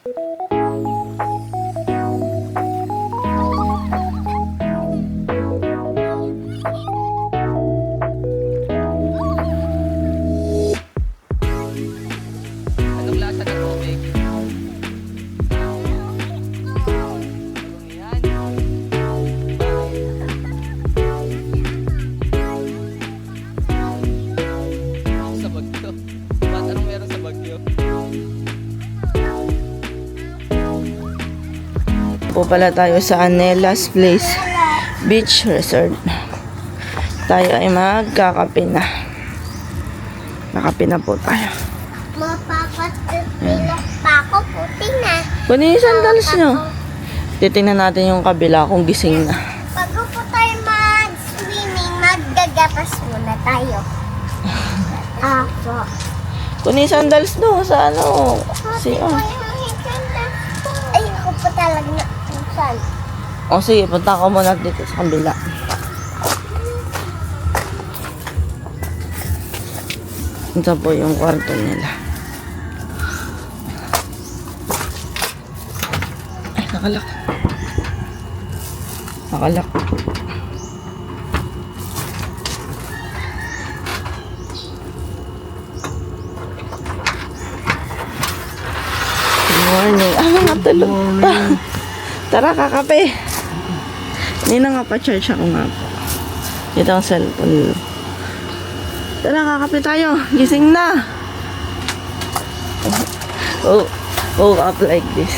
Anong lasa ng tubig? Yan. Sa Bagyo. Ba't anong meron sa Bagyo? Po pala tayo sa Anelas Place Beach Resort. Tayo ay magkakape na. Nakape na po tayo. Mapapatulog pa ako, puti na. Kunin yung sandals nyo. Titingnan natin yung kabila kung gising na. Bago po tayo mag-swimming, maggagapas muna tayo. Apo. Kunin yung sandals no sa ano. Si, Ay, ako po talaga na saan. O sige, punta ko muna dito sa kabila. Ito po yung kwarto nila. Ay, nakalak. Nakalak. Good morning. Natulog pa. Tara, kakape. Hindi na nga pa-charge ako nga po. Ito ang cellphone. Tara, kakape tayo. Gising na. Oh, woke up like this.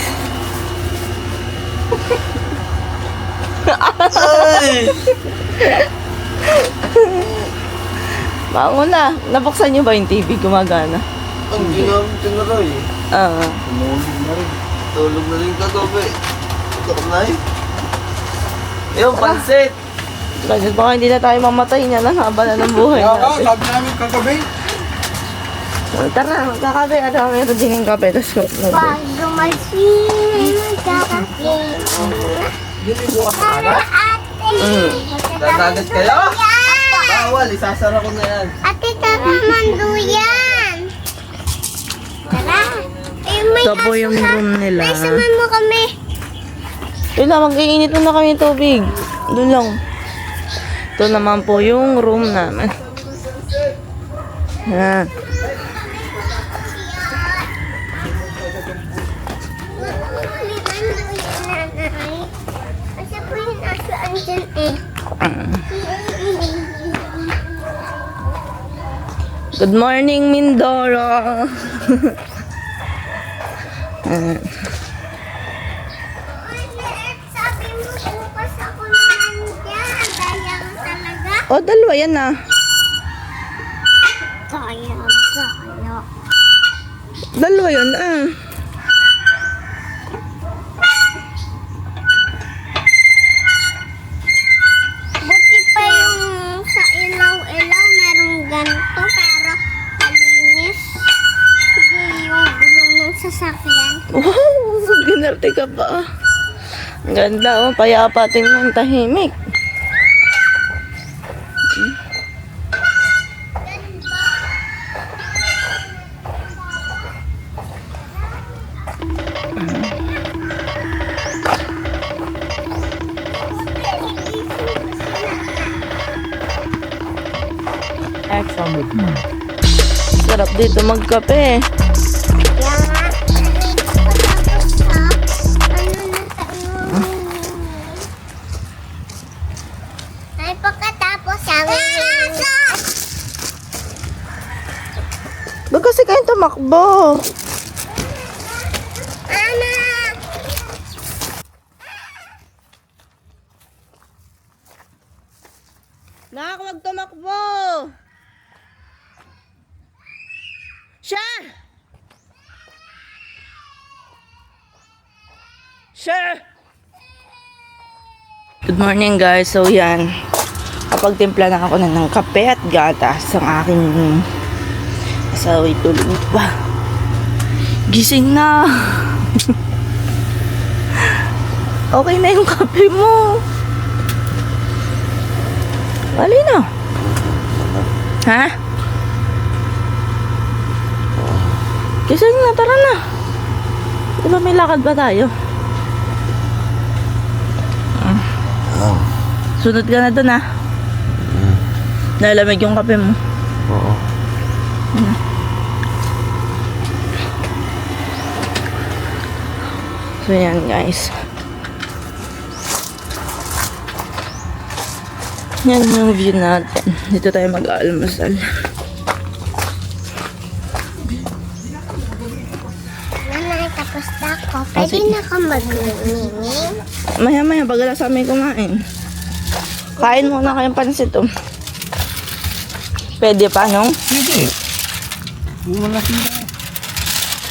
Bangon na. Nabuksan niyo ba yung TV? Gumagana. Ang ginamit ko na rin. Tumulog na rin. Tulog na rin kagabi. Ito na eh. Yung pansit. Kasi baka hindi na tayo mamatay niya lang haba na ng buhay natin. Sabi namin kagabi. Tara, magkakape. Ano, meron din yung kape. Tapos Bago mag-swimming, magkakape. Hindi bukas na Para ate. Dadagat kayo? Bawal, isasara ko na yan. Ate, tara manduyan. Tara. Eh, may ito po yung room nila. May saman mo kami. Yun lang, mag-iinit na kami tubig. Doon lang. Ito naman po yung room namin. Yan. Kasi po yung nasa andyan eh. Good morning, Mindoro. Sabi mo bukas ako na nandyan. Dayang talaga. O, dalawa yan na. Dayang. Dalawa yun ah. Buti pa yung sa ilaw-ilaw merong ganito pero malinis. Hindi yung gulong ng sasakyan. Wow, ginarte ka pa. Ang ganda oh, payapa tingnan, tahimik. Sarap dito magkape. Kaya nga, pagkatapos na, ay pagkatapos sabi Ba't kasi kayong tumakbo? Ana! Nak, wag tumakbo! Siya! Siya! Good morning guys. So yan. Kapag-timpla na ako ng kape at gatas ang aking asawa tulog pa. Gising na. Okay na yung kape mo. Mali na. Ha? Gising na, tara na. Di ba may lakad ba tayo? Oh. Sunod ka na dun, Nalamig yung kape mo. Oo. So yan guys. Yan yung view natin. Dito tayo mag-aalmusal. Nanay, tapos na ako. Pwede na ka mag-miming? Maya-maya, bagala sa amin kumain. Kain muna kayong pansit, Pwede pa, no? Hindi. Wala sila.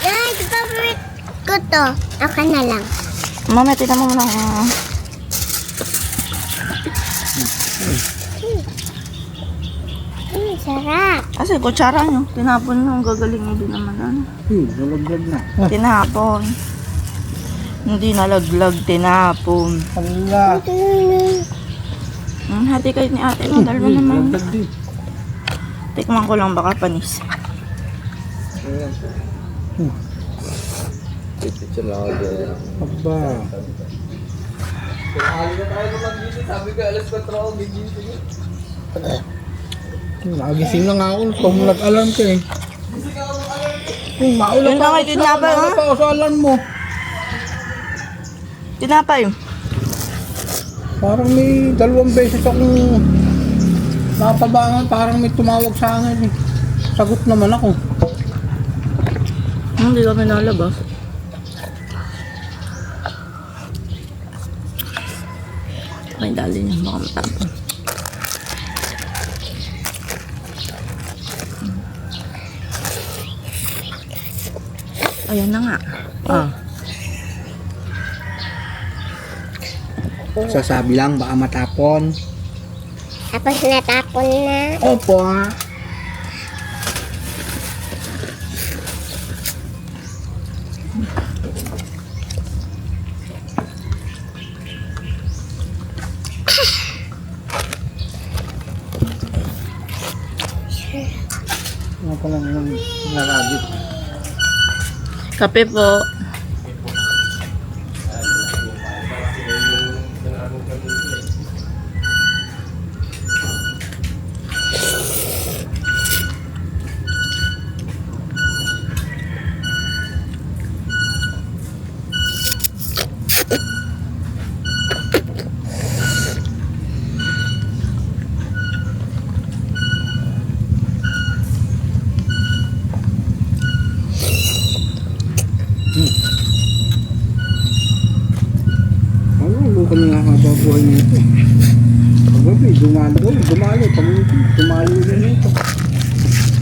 Nay, favorite ko to. Ako na lang. Mama, tignan mo muna. Sarap. Kasi kutsara nyo. Tinapon nyo. Ang gagaling nyo din naman. Nalaglag na. Tinapon. Hindi nalaglag. Tinapon. Hala. Hati kayo ni ate. No? Dalawa naman. Nalaglag din. Tikman ko lang baka panis. Picture lang ako dyan. Aba. Sabi ko, alas 4 ako, gigising. Nagising lang ako. Kung nag-alarm ka eh. Kung maulan Yun na kayo, tinapay, ha? pa ako sa alarm mo. Tinapay. Parang may 2 beses akong natabangan. Parang may tumawag sa akin eh. Sagot naman ako. Hindi kami nalabas. Ay, dali niya. Baka matapon. Ayan na nga. Sasabi lang baka matapon. Tapos natapon na. Opo. Ano pa lang yung naradit. Kape po. Ano kami nakakababuhay nito. Pagabi, dumalo. Pag-uwi, dumalo na nito.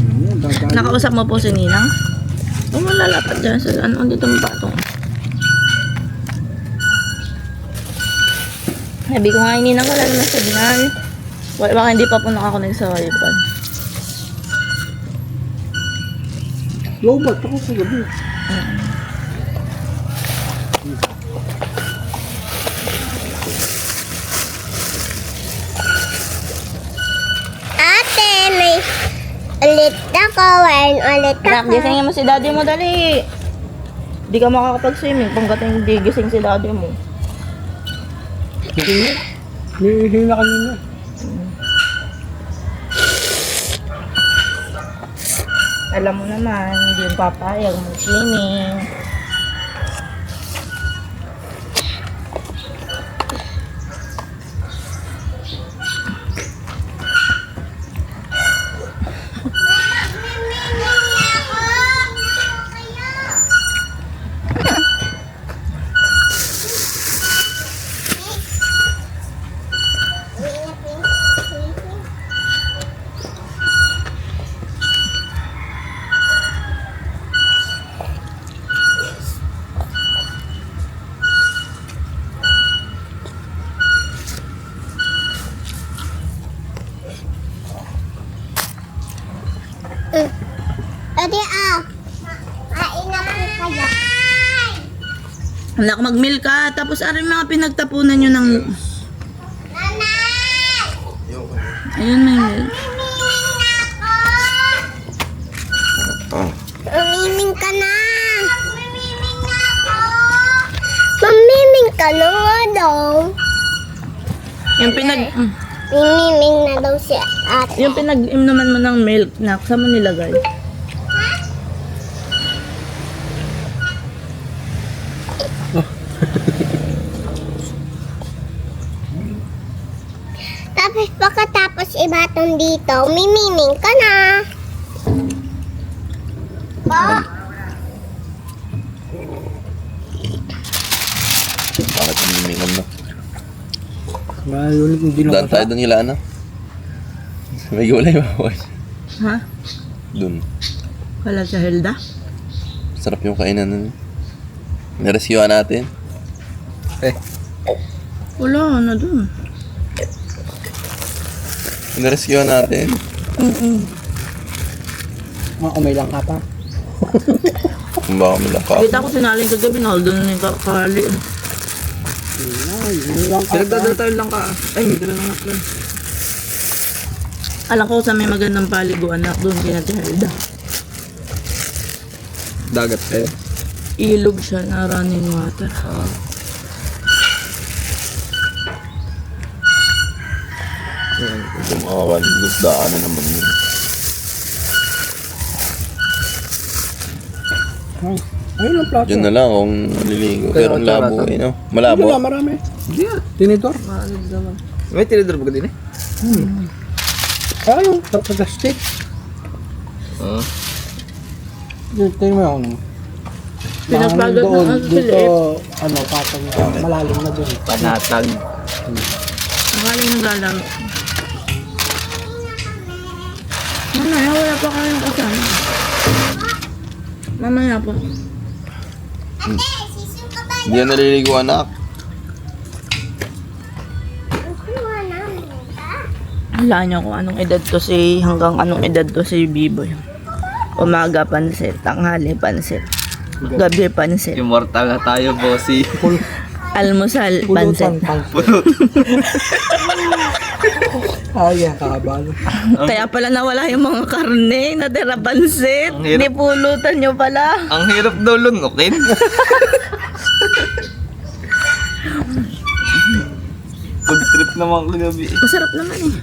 Ayan, dadalo. Nakausap mo po si Ninang? Huwag mo lalapat dyan sa ano dito mo patong. Sabi ko nga, Ninang wala naman signal. Wala, baka hindi pa po nakakonect sa wifi. Lobat ako sa gabi. Ate, may ulit ako. Wain ulit Anak, ako. gisingin mo si daddy mo, dali. Hindi ka makakapag-swimming panggat hindi gising si daddy mo. May ihi na kanina. Alam mo naman, hindi yung papayag mo swimming. Ate, kain na po kayo. Anak, mag-meal ka. Tapos ano yung mga pinagtapunan nyo ng... Nanay! Ayun, may meal. Umiming ka na. Umiming na ako. Ika na nga daw. Yung Mimiming na daw si ate. yung pinag-inuman mo ng milk na, saan mo nilagay? Tapos pagkatapos ibatong dito, mimiming ka na. Pa? Bakit namimingan mo? Ngayon, hindi na Daan tayo doon hila na. May gulay ba, boy? Ha? Doon. Wala sa Hilda? Sarap yung kainan nun. Naresyuhan natin. Wala na dun. Naresyuhan natin. Umay lang ka pa. Kung baka may laka. Kita ko sinaling kagabi na doon na yung kakali. Pinagdadal lang ka. Ay, hindi na lang lang. Alam ko sa may magandang paliguan na doon kinati Hilda. Dagat kayo. Ilog siya na running water. Ito makakaligot daanan naman yun. Ayun ang plato. Diyan na lang kung maliligo. Pero ang labo eh, no? Malabo. Wala, marami. Hindi ah. Tinidor. May tinidor ba din eh? Ayun, pagka-stick. Tingnan mo yung Pinagpagat doon, ng dito, siliit. patong malalim na doon. Panatag. Akala yung naglalaro. Mamaya, wala pa kayong kasama. Mamaya pa. Ate, sisiw ka ba? Hindi yan naliligo anak. Kuha namin ka. Wala niyo kung anong edad to si, hanggang anong edad to si Biboy. Umaga pansit, tanghali pansit, gabi pansit, Immortal na tayo, bossy. almusal pansit. Pulutan. Ay, kakabalo. Kaya pala nawala yung mga karne, natira pansit. Ang hirap. Nipulutan nyo pala. Ang hirap daw lunukin. Pag-trip naman kagabi. Masarap naman eh.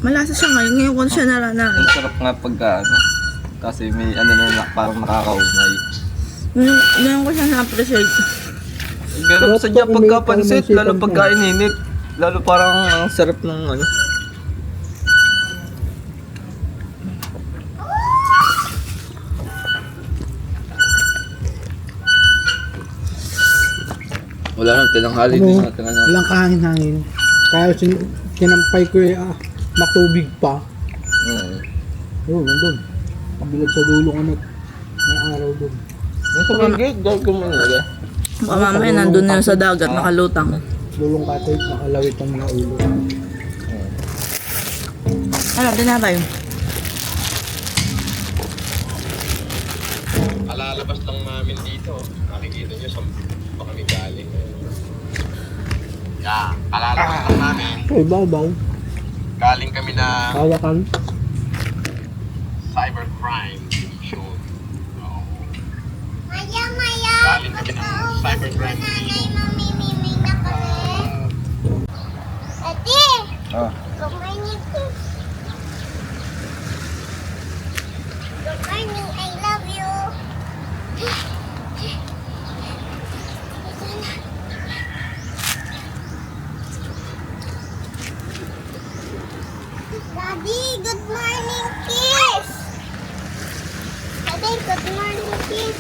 Malasa siya ngayon, ngayon ko siya naranasan. Ang sarap nga pagka ano. Kasi may ano na parang nakakaumay. Ngayon ko siya na-appreciate. Ganun sa dyan pagkapansit, lalo pagka ininit. Lalo parang ang sarap ng ano. Wala nang tinanghali din natin ano. Walang kahangin-hangin. Kaya kinampay ko matubig pa. Oo, nandun. Kabilad sa dulo ka may araw dun. Nasa bagay, gagawin mo nila. Baka mamaya nandun na yun sa dagat, nakalutang. Dulong ka tayo, nakalawit ang mga ulo. Ano, dinabay? Alalabas lang namin dito. Makikita nyo saan pa kami galing. Yeah, alalabas lang namin. Ay, babaw. Galing kami na Hawakan. cybercrime division. Maya, Maya. Galing kami ng cybercrime division. Mamimiming na kami. Ate, good morning. Good morning, I love you. Daddy, good morning, kiss. Ate, good morning, kiss.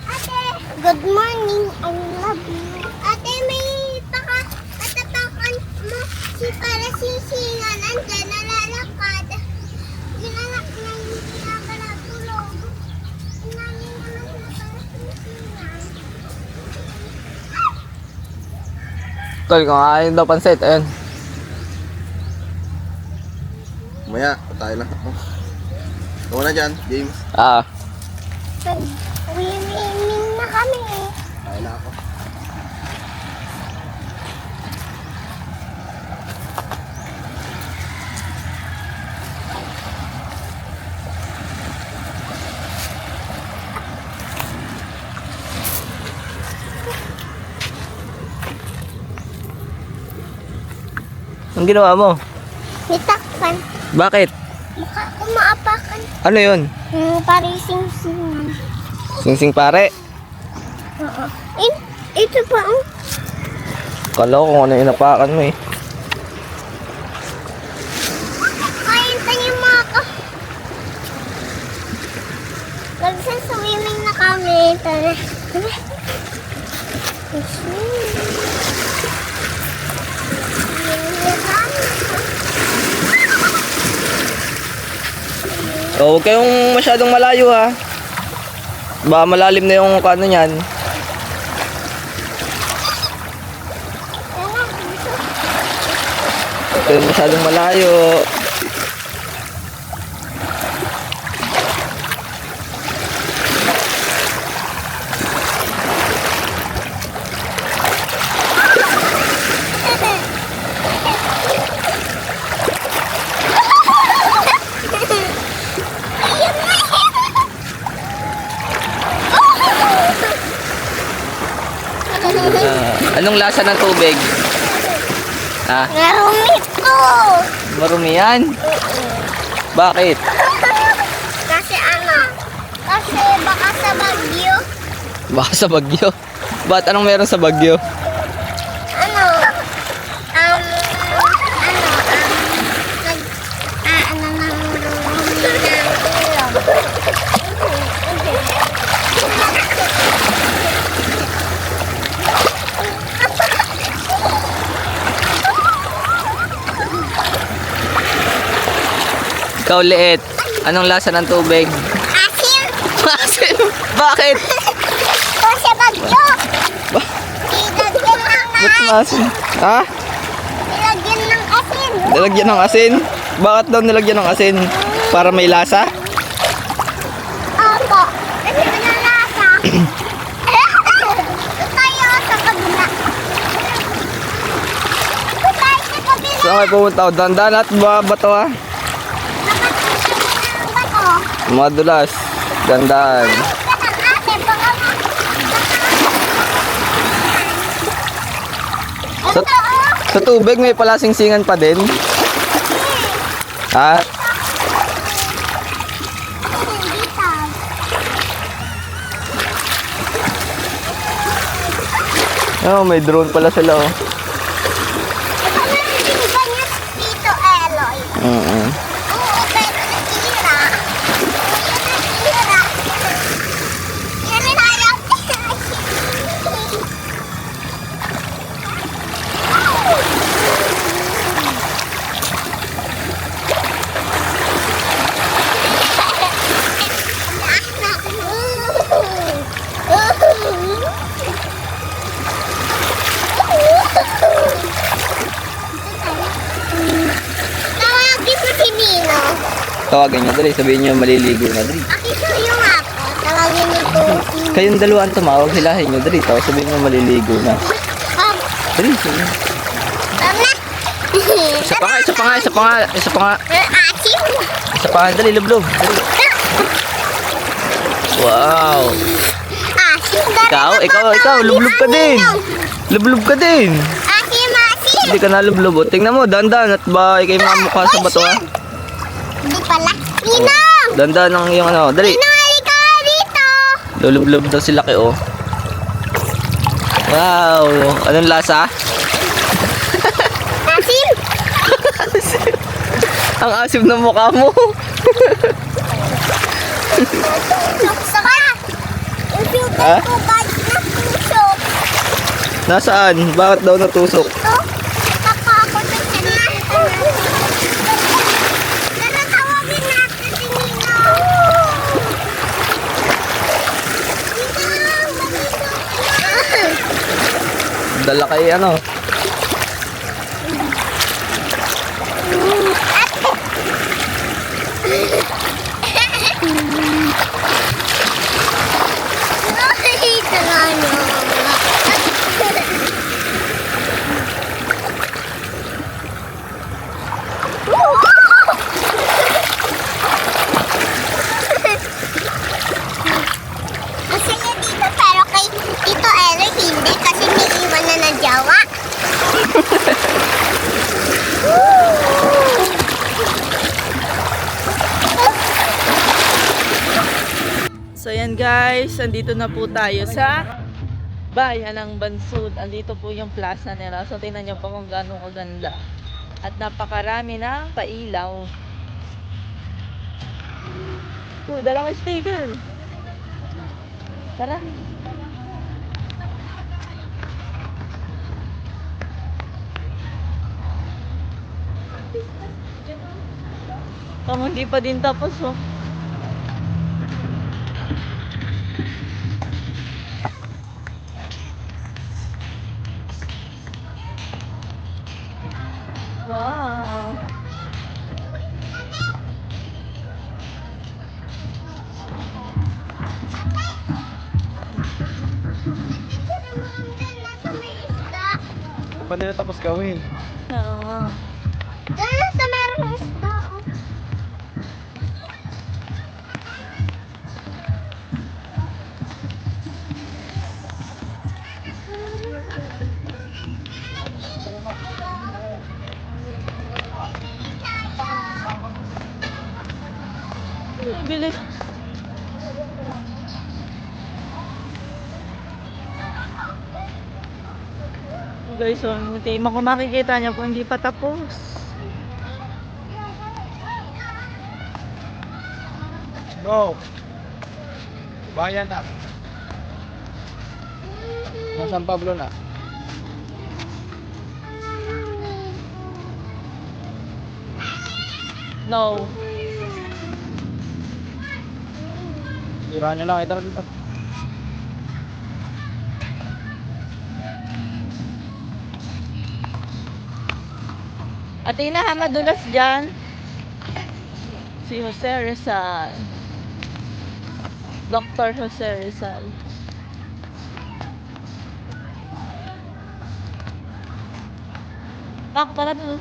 Ate, good morning, I love you. Ate, may katapakan mo si para sisingan. Andyan, nalalakad. Ginalak na hindi na pala tulog. Inamin naman na para sisingan. Tol, kakain daw pansit, ayun. Maya, tayo lang. Ikaw na dyan, James. Swimming na kami. Tayo na ako. Ang ginawa mo? Nitakpan. Bakit? Mukha ko maapakan. Ano yun? Parising-singan. Singsing pare? Oo. Ito pa, oh. Kala ko kung ano yung inapakan mo eh. Kain tayo mga ka. Nagsaswimming na kami. Tara. So, huwag kayong masyadong malayo ha. Baka malalim na yung kano niyan. Huwag kayong masyadong malayo. Anong lasa ng tubig? Ha? Narumit ko. Marumi yan? Bakit? Kasi ano? Kasi baka sa Bagyo. Baka sa Bagyo. Ba't anong meron sa Bagyo? Ano? Ano nang Ikaw liit. Anong lasa ng tubig? asin. Asin? Bakit? Kasi Bagyo. Ba- Ilagyan Ba't maasin? Ha? Ilagyan ng asin. Nilagyan ng asin? Bakit daw nilagyan ng asin? Para may lasa? Opo. Kasi manalasa. Tayo sa kabila. Tayo sa kabila. Saan kayo pumunta? Dandan at bato ha? Madulas. Dandan. Sa, sa tubig may palasingsingan pa din? Ha? Oh, may drone pala sila oh. Dito, Eloy. Oo. Oo, pero natira. Natira. Yan ang harap. Tawagin mo si Nino. Tawagan nyo, dali. Sabihin nyo maliligo na, dali. Akisuyo nga po. Tawagin mo po. Kayong dalawa ang tumawag, hilahin nyo, dali. Tapos sabihin nyo maliligo na. Dali, sabihin. Tama. Isa pa nga, isa pa nga, isa pa nga, isa pa nga. Asim. Isa pa nga, dali, lublob. Dali. Wow. Asim. Ikaw, lublob ka din. Lublob ka din. Asim, asim. Hindi ka nalublob. O, tingnan mo, dandan at ba ikay mamukha sa bato ha? Hindi pala. Nino! Dandan ang yung ano, dali. Nino, halika dito. Lulublob daw si Laki oh. Wow, anong lasa? Asim. Ang asim ng mukha mo. Tukso ka. Yung filter Ha? ko bad na tusok. Nasaan? Bakit daw natusok? Ito. Papa ako sa kanila. Tara, tawagin natin si Nino. Dala kay ano? Masaya dito pero kay Tito Ero hindi kasi may iwan na ng jawa. Ayan guys, andito na po tayo sa bayan ng Bansud. Andito po yung plaza nila. So tingnan nyo po kung gaano kaganda. At napakarami ng pailaw. Dalawang sticker. Tara. Kung hindi pa din tapos, oh. Wow. Pa nila tapos gawin. Oo nga. Diyan sa merong isda. Bilis. Guys, so, kung makikita niyo po, hindi pa tapos. Go! Bayan na. San Pablo na. No. Tira nyo lang. Ito dito. Atina, madulas dyan. Si Jose Rizal. Dr. Jose Rizal. Pak, tara doon.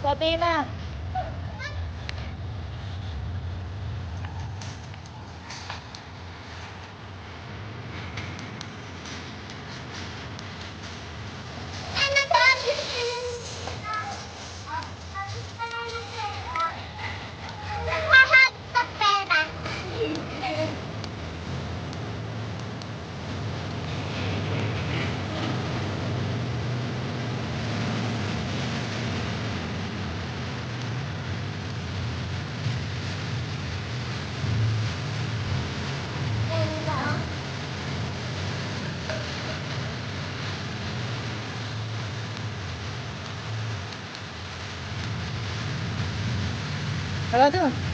Atina. Tara doon.